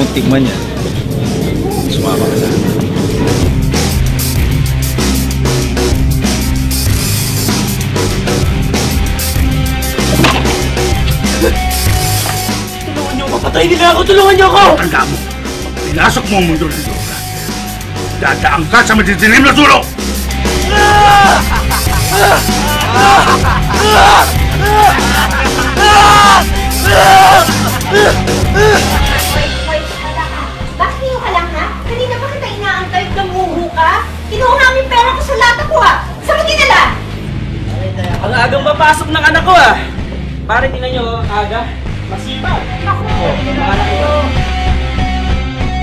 mong tikman yan, sumama ka sa akin. Tulungan niyo ako! Patay nila ako! Tulungan niyo ako! Tanda mo, pag pinasok mo ang mundo ng droga, dadaang ka sa madidilim na sulok! Bakit ngayon ka lang, ha? Kanina pa kita inaantay, namuhu ka? Kinuha namin pera ko sa lata ko, ha? Saan mo dinala? Ang agang papasok ng anak ko ah! Pare, tingnan niyo, aga. Masipag. Ako, Anak ko.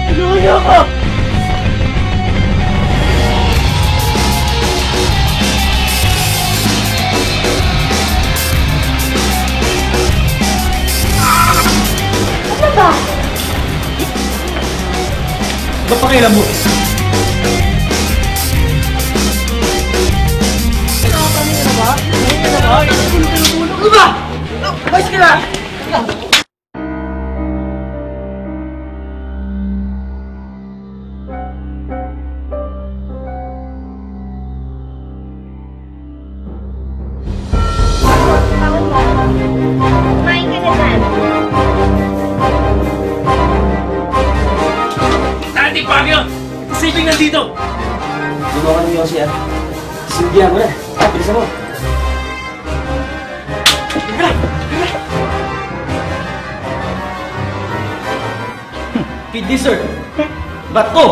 Tulungan niyo ako! ano ba? Ano pa kailan mo? Ano ba? Bayos ka na! Bawal mo. Kumain ka na dyan. Tati, Pagyo! Siping nandito! Tulungan niyo siya. Sindihan mo na. Bilisan mo. Kid dessert. Ba't to?